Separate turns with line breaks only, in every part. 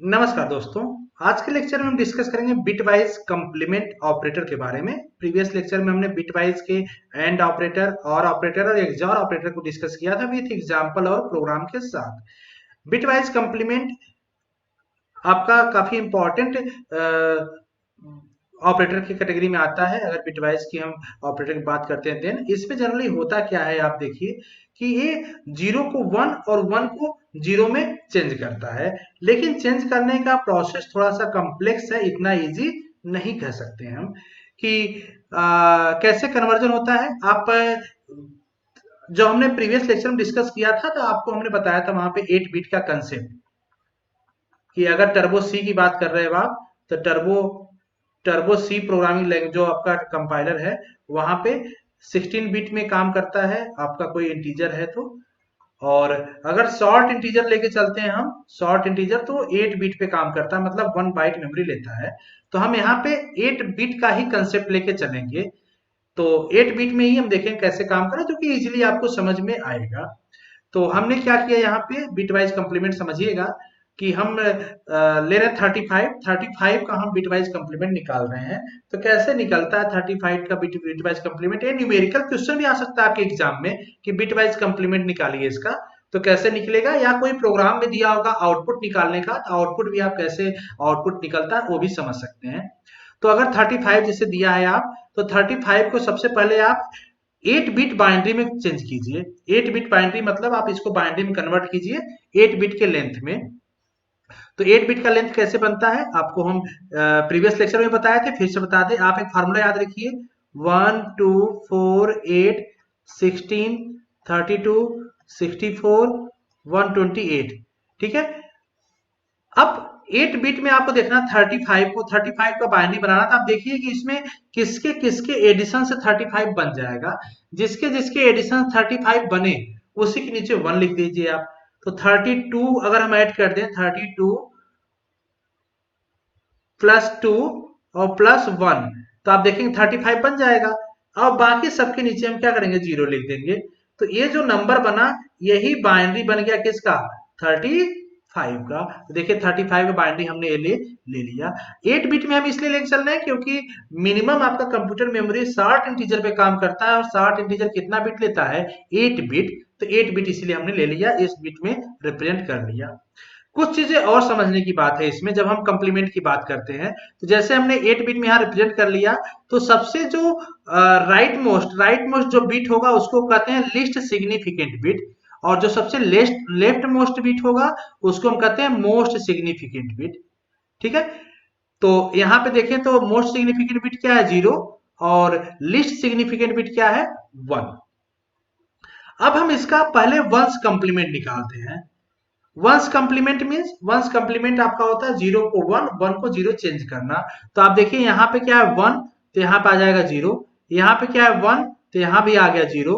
नमस्कार दोस्तों। आज के लेक्चर में हम डिस्कस करेंगे बिटवाइज कंप्लीमेंट ऑपरेटर के बारे में। प्रीवियस लेक्चर में हमने बिटवाइज के एंड ऑपरेटर और एक्सऑर ऑपरेटर को डिस्कस किया था विथ एग्जांपल और प्रोग्राम के साथ। बिटवाइज कंप्लीमेंट आपका काफी इंपॉर्टेंट ऑपरेटर की कैटेगरी में आता है। अगर बिटवाइज की हम ऑपरेटर की बात करते हैं देन इसमें जनरली होता क्या है, आप देखिए कि ये 0 को 1 और 1 को 0 में चेंज करता है, लेकिन चेंज करने का प्रोसेस थोड़ा सा कॉम्प्लेक्स है, इतना इजी नहीं कह सकते हम कि कैसे कन्वर्जन होता है। आप जो हमने प्रीवियस लेक्चर में डिस्कस किया था तो आपको हमने बताया था वहां पे 8 बिट का कंसेप्ट कि अगर टर्बो सी की बात कर रहे हो आप तो टर्बो सी प्रोग्रामिंग लैंग्वेज जो आपका कंपाइलर है वहां पे 16 बिट में काम करता है, आपका कोई इंटीजर है तो। और अगर शॉर्ट इंटीजर लेके चलते हैं हम, शॉर्ट इंटीजर तो 8 बिट पे काम करता है, मतलब 1 बाइट मेमोरी लेता है। तो हम यहाँ पे 8 बिट का ही कंसेप्ट लेके चलेंगे, तो 8 बिट में ही हम देखें कैसे काम करें, जो कि इजीली आपको समझ में आएगा। तो हमने क्या किया यहाँ पे बिटवाइज कंप्लीमेंट समझिएगा कि हम ले रहे हैं 35 का हम बिटवाइज कंप्लीमेंट निकाल रहे हैं। तो कैसे निकलता है 35 का बिटवाइज कंप्लीमेंट? ये न्यूमेरिकल क्वेश्चन भी आ सकता है आपके एग्जाम में कि बिटवाइज कंप्लीमेंट निकालिए इसका। तो कैसे निकलेगा, या कोई प्रोग्राम में दिया होगा आउटपुट निकालने का, तो आउटपुट भी आप कैसे आउटपुट निकलता है वो भी समझ सकते हैं। तो अगर 35 जैसे दिया है आप, तो 35 को सबसे पहले आप 8 बिट बाइनरी में चेंज कीजिए। 8 बिट बाइनरी मतलब आप इसको बाइनरी में कन्वर्ट कीजिए 8 बिट के लेंथ में। तो 8 बिट का लेंथ कैसे बनता है आपको हम प्रीवियस लेक्चर में बताए थे, फिर से बता दें। आप एक फार्मूला याद रखिए, 1 2 4 8 16 32 64 128। ठीक है। अब 8 बिट में आपको देखना 35 का बाइनरी बनाना था। आप देखिए कि इसमें किसके किसके एडिशन से 35 बन जाएगा। जिसके जिसके एडिशन 35 बने उसी के नीचे 1 लिख दीजिए आप। तो 32 अगर हम ऐड कर दें, 32 प्लस 2 और प्लस 1, तो आप देखेंगे 35 बन जाएगा। अब बाकी सबके नीचे हम क्या करेंगे, 0 लिख देंगे। तो ये जो नंबर बना यही बाइनरी बन गया किसका, 35 का। तो देखिए 35 का बाइनरी हमने ले लिया। 8 बिट में हम इसलिए लेके चल रहे हैं क्योंकि मिनिमम आपका कंप्यूटर मेमोरी 60 इंटीजर पे काम करता है, और 60 इंटीजर कितना बिट लेता है, 8 बिट। तो 8 बिट इसीलिए हमने ले लिया, इस बिट में रिप्रेजेंट कर लिया। कुछ चीजें और समझने की बात है इसमें जब हम कंप्लीमेंट की बात करते हैं। तो जैसे हमने 8 बिट में यहाँ रिप्रेजेंट कर लिया, तो सबसे जो राइट मोस्ट जो बिट होगा उसको कहते हैं लिस्ट सिग्निफिकेंट बिट, और जो सबसे लेफ्ट मोस्ट बिट होगा उसको हम कहते हैं मोस्ट सिग्निफिकेंट बिट। ठीक है। तो यहाँ पे देखें तो मोस्ट सिग्निफिकेंट बिट क्या है, 0, और लिस्ट सिग्निफिकेंट बिट क्या है, 1। अब हम इसका पहले वंस कंप्लीमेंट निकालते हैं। One's complement means, one's complement आपका होता है 0 को 1, 1 को 0 चेंज करना। तो आप देखिए यहाँ पे क्या है 1, तो यहाँ पे आ जाएगा 0। यहाँ पे क्या है 1, तो यहाँ भी आ गया 0।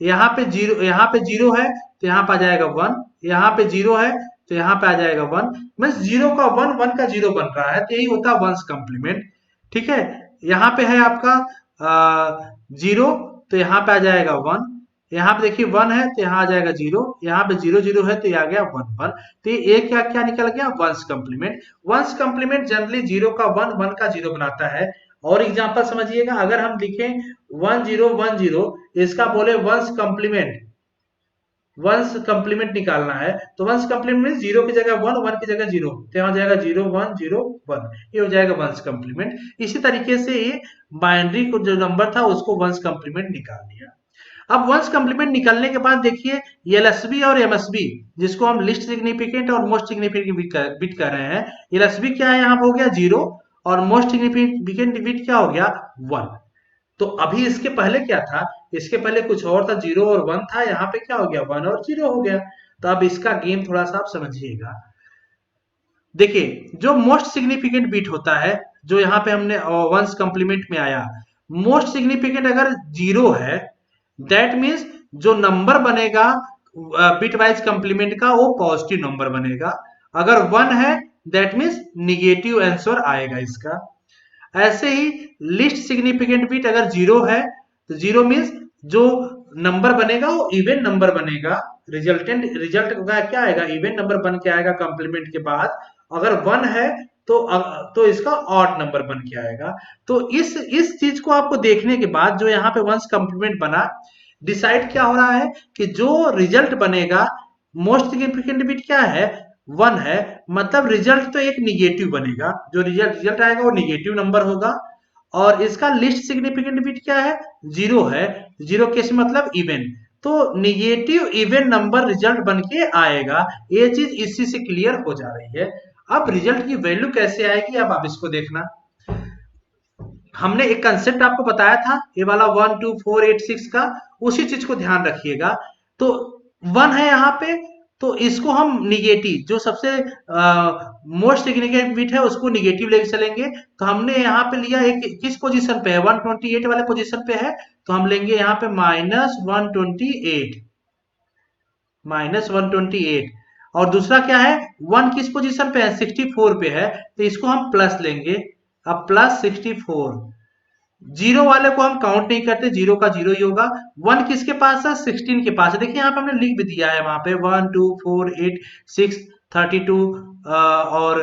यहाँ पे 0 है तो यहाँ पे आ जाएगा 1। यहाँ पे 0 है तो यहाँ पे आ जाएगा 1। मींस 0 का 1, 1 का 0 बन रहा है, तो यही होता है वंस कंप्लीमेंट। ठीक है। यहाँ पे है आपका 0, तो यहाँ पे आ जाएगा 1। यहाँ पे देखिए 1 है तो यहाँ आ जाएगा 0। यहाँ पे 0 0 है तो ये आ गया 1 1। तो ये क्या क्या निकल गया, one's complement. One's complement generally 0 का 1, 1 का 0 बनाता है। और एग्जांपल समझिएगा, अगर हम लिखें 1 0 1 0, इसका बोले वंस कंप्लीमेंट, वंस कंप्लीमेंट निकालना है, तो वंस कंप्लीमेंट 0 की जगह 1, 1 की जगह 0, तो यहाँ जाएगा 0 1 0 1, ये हो जाएगा वंस कंप्लीमेंट। इसी तरीके से ये बाइनरी को जो नंबर था उसको वंस कंप्लीमेंट निकाल दिया। अब वंस कंप्लीमेंट निकलने के बाद देखिए एलएसबी और एमएसबी, जिसको हम लिस्ट सिग्निफिकेंट और मोस्ट सिग्निफिकेंट बिट कर रहे हैं, एलएसबी क्या है यहाँ पे हो गया 0, और मोस्ट सिग्निफिकेंट बिट क्या हो गया 1। तो अभी इसके पहले क्या था, इसके पहले कुछ और था, 0 और 1 था, यहाँ पे क्या हो गया 1 और 0 हो गया। तो अब इसका गेम थोड़ा सा आप समझिएगा। देखिए जो मोस्ट सिग्निफिकेंट बिट होता है, जो यहाँ पे हमने वंस कंप्लीमेंट में आया, मोस्ट सिग्निफिकेंट अगर 0 है, दैट मीन्स जो नंबर बनेगा बिट वाइज कंप्लीमेंट का वो पॉजिटिव नंबर बनेगा। अगर 1 है दैट मीन्स निगेटिव आंसर आएगा इसका। ऐसे ही लिस्ट सिग्निफिकेंट बिट अगर 0 है तो 0 मीन्स जो नंबर बनेगा वो इवन नंबर बनेगा, रिजल्ट क्या आएगा, इवन नंबर बन के आएगा कंप्लीमेंट के बाद। अगर 1 है तो इसका ऑड नंबर बन के आएगा। तो इस चीज को आपको देखने के बाद जो यहाँ पे वंस कंप्लीमेंट बना, डिसाइड क्या हो रहा है कि जो रिजल्ट बनेगा मोस्ट सिग्निफिकेंट बिट क्या है, 1 है, मतलब रिजल्ट तो एक निगेटिव बनेगा, जो रिजल्ट आएगा वो निगेटिव नंबर होगा। और इसका लिस्ट सिग्निफिकेंट बिट क्या है, 0 है, 0 केस मतलब इवन, तो निगेटिव इवन नंबर रिजल्ट बन के आएगा। ये चीज इसी से क्लियर हो जा रही है। अब रिजल्ट की वैल्यू कैसे आएगी, अब आप इसको देखना। हमने एक कंसेप्ट आपको बताया था, ये वाला 1 2 4 8 6 का, उसी चीज को ध्यान रखिएगा। तो 1 है यहाँ पे, तो इसको हम निगेटिव, जो सबसे मोस्ट सिग्निफिकेंट बिट है उसको निगेटिव लेके चलेंगे। तो हमने यहाँ पे लिया एक, किस पोजीशन पे है, 128 वाले पोजीशन पे है, तो हम लेंगे यहाँ पे -128, -128। और दूसरा क्या है, 1 किस पोजीशन पे है, 64 पे है, तो इसको हम प्लस लेंगे। अब +64, 0 वाले को हम काउंट नहीं करते, 0 का 0 ही होगा। 1 किसके पास है, 16 के पास है। देखिए यहाँ पे हमने लिख भी दिया है वहां पे 1 2 4 8 6 32 और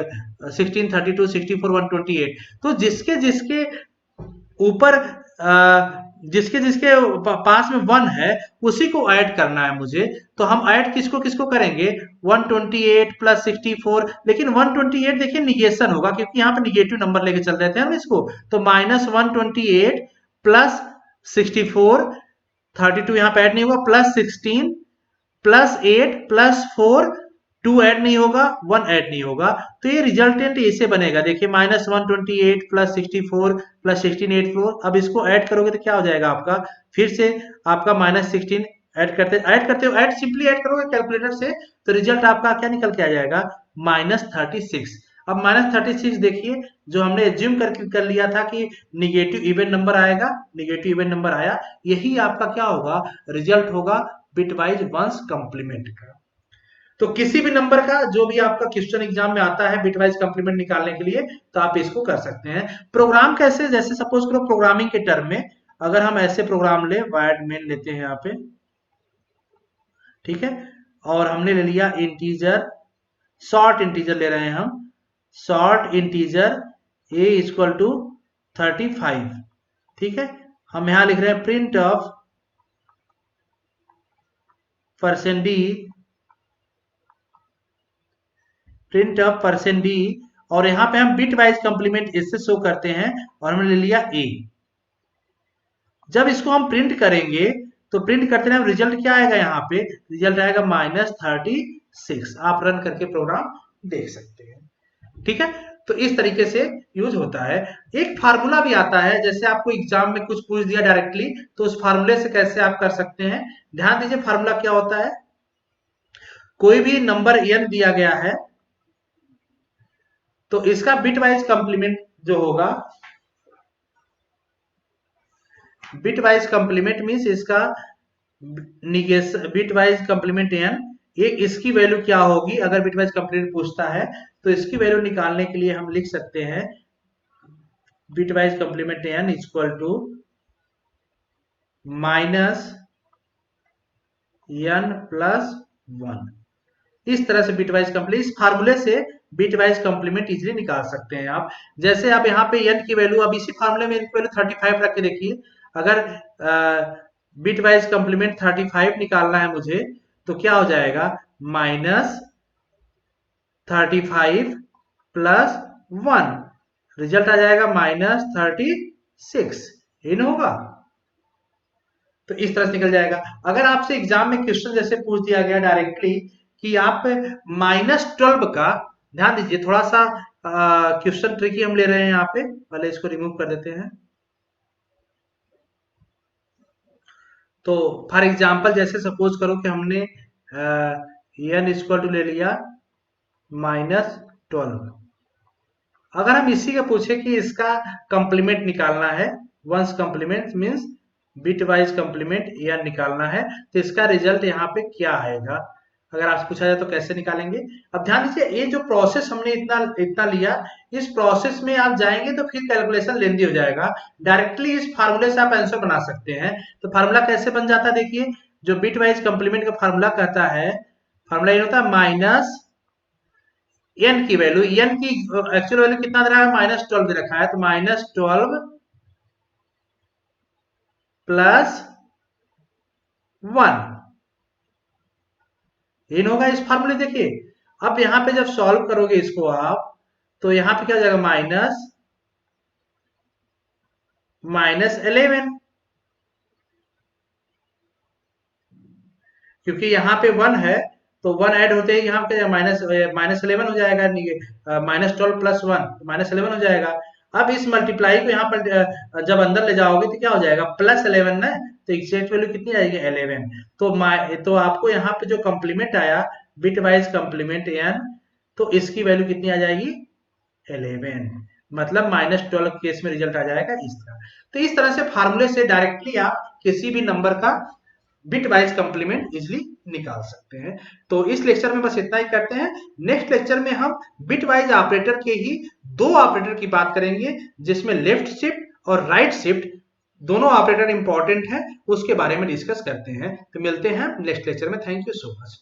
16 32 64 128। तो जिसके जिसके ऊपर जिसके जिसके पास में 1 है उसी को ऐड करना है मुझे। तो हम ऐड किसको किसको करेंगे, 128 + 64, लेकिन 128 देखिए निगेशन होगा क्योंकि यहाँ पे निगेटिव नंबर लेके चल रहे थे हम इसको। तो -128 + 64, 32 यहाँ पे ऐड नहीं होगा, +16 +8 +4, 2 ऐड नहीं होगा, 1 ऐड नहीं होगा। तो ये रिजल्टेंट ऐसे बनेगा, देखिए -128 + 64 + 16 84। अब इसको ऐड करोगे तो क्या हो जाएगा आपका, फिर से आपका -16 ऐड सिंपली ऐड करोगे कैलकुलेटर से, तो रिजल्ट आपका क्या निकल के आ जाएगा, -36। अब -36 देखिए, जो हमने एज्यूम कर लिया था कि निगेटिव इवन नंबर आएगा, निगेटिव इवन नंबर आया, यही आपका क्या होगा, रिजल्ट होगा बिटवाइज वंस कंप्लीमेंट का। तो किसी भी नंबर का जो भी आपका क्वेश्चन एग्जाम में आता है बिटवाइज कंप्लीमेंट निकालने के लिए, तो आप इसको कर सकते हैं। प्रोग्राम कैसे, जैसे सपोज करो प्रोग्रामिंग के टर्म में अगर हम ऐसे प्रोग्राम ले, वायर्ड मेन लेते हैं यहाँ पे, ठीक है, और हमने ले लिया इंटीजर, शॉर्ट इंटीजर ले रहे हैं हम, शॉर्ट इंटीजर a = 35, ठीक है। हम यहां लिख रहे हैं print of %d, print of %d, और यहां पे हम बिट वाइज कंप्लीमेंट इससे शो करते हैं, और हमने ले लिया a। जब इसको हम प्रिंट करेंगे तो प्रिंट करते हैं, रिजल्ट क्या आएगा, यहाँ पे रिजल्ट आएगा -36। आप रन करके प्रोग्राम देख सकते हैं, ठीक है। तो इस तरीके से यूज होता है। एक फार्मूला भी आता है, जैसे आपको एग्जाम में कुछ पूछ दिया डायरेक्टली, तो उस फार्मूले से कैसे आप कर सकते हैं, ध्यान दीजिए। फार्मूला क्या होता है, कोई भी नंबर n दिया गया है तो इसका बिट वाइज कंप्लीमेंट जो होगा, बिट वाइज कंप्लीमेंट मीन्स इसका बिट वाइज कंप्लीमेंट n, ये इसकी वैल्यू क्या होगी, अगर बिट वाइज कंप्लीमेंट पूछता है तो इसकी वैल्यू निकालने के लिए हम लिख सकते हैं bit wise complement n = -n+1। इस तरह से बिट वाइज कंप्लीमेंट, इस फार्मूले से बिट वाइज कंप्लीमेंट इजीली निकाल सकते हैं आप। जैसे आप यहाँ पे n की वैल्यू, अब इसी फार्मूले में वैल्यू 35 रख के देखिए, अगर बिट वाइज कंप्लीमेंट 35 निकालना है मुझे, तो क्या हो जाएगा, -35 + 1, रिजल्ट आ जाएगा -36, इन होगा। तो इस तरह से निकल जाएगा। अगर आपसे एग्जाम में क्वेश्चन जैसे पूछ दिया गया डायरेक्टली कि आप -12 का, ध्यान दीजिए थोड़ा सा क्वेश्चन ट्रिकी हम ले रहे हैं यहाँ पे, पहले इसको रिमूव कर देते हैं। तो फॉर एग्जांपल जैसे सपोज करो कि हमने n = ले लिया -12। अगर हम इसी का पूछे कि इसका कंप्लीमेंट निकालना है, one's complement means bit wise complement n निकालना है, तो इसका रिजल्ट यहाँ पे क्या आएगा, अगर आपसे पूछा जाए तो कैसे निकालेंगे। अब ध्यान दीजिए, ये जो प्रोसेस हमने इतना लिया, इस प्रोसेस में आप जाएंगे तो फिर कैलकुलेशन लेंदी हो जाएगा। डायरेक्टली इस फार्मूले से आप आंसर बना सकते हैं। तो फार्मूला कैसे बन जाता है, देखिए, जो बिट वाइज कंप्लीमेंट का फार्मूला कहता है, फार्मूला ये होता है एन की वैल्यू, एन की एक्चुअल वैल्यू कितना दे रहा है, -12 दे रखा है, तो -12 प्लस 1 इन होगा इस फॉर्मूले। देखिए अब यहां पे जब सॉल्व करोगे इसको आप, तो यहां पे क्या हो जाएगा, -11, क्योंकि यहाँ पे 1 है तो 1 ऐड होते ही यहाँ पे -11 हो जाएगा, -12 प्लस 1 -11 हो जाएगा। अब इस मल्टीप्लाई को यहाँ पर जब अंदर ले जाओगे तो क्या हो जाएगा, +11 ना, तो एग्जैक्ट वैल्यू कितनी आएगी, 11। तो आपको यहाँ पे जो कॉम्प्लीमेंट आया, बिट वाइज कॉम्प्लीमेंट n, तो इसकी वैल्यू कितनी आ जाएगी, 11। मतलब -12 केस में रिजल्ट आ जाएगा इस तरह। तो इस तरह से फार्मूले से डायरेक्टली आप किसी भी नंबर का बिट वाइज कंप्लीमेंट इजिली निकाल सकते हैं। तो इस लेक्चर में बस इतना ही करते हैं। नेक्स्ट लेक्चर में हम बिट वाइज ऑपरेटर के ही दो ऑपरेटर की बात करेंगे, जिसमें लेफ्ट शिफ्ट और राइट शिफ्ट दोनों ऑपरेटर इंपॉर्टेंट हैं, उसके बारे में डिस्कस करते हैं। तो मिलते हैं नेक्स्ट लेक्चर में। Thank you so much.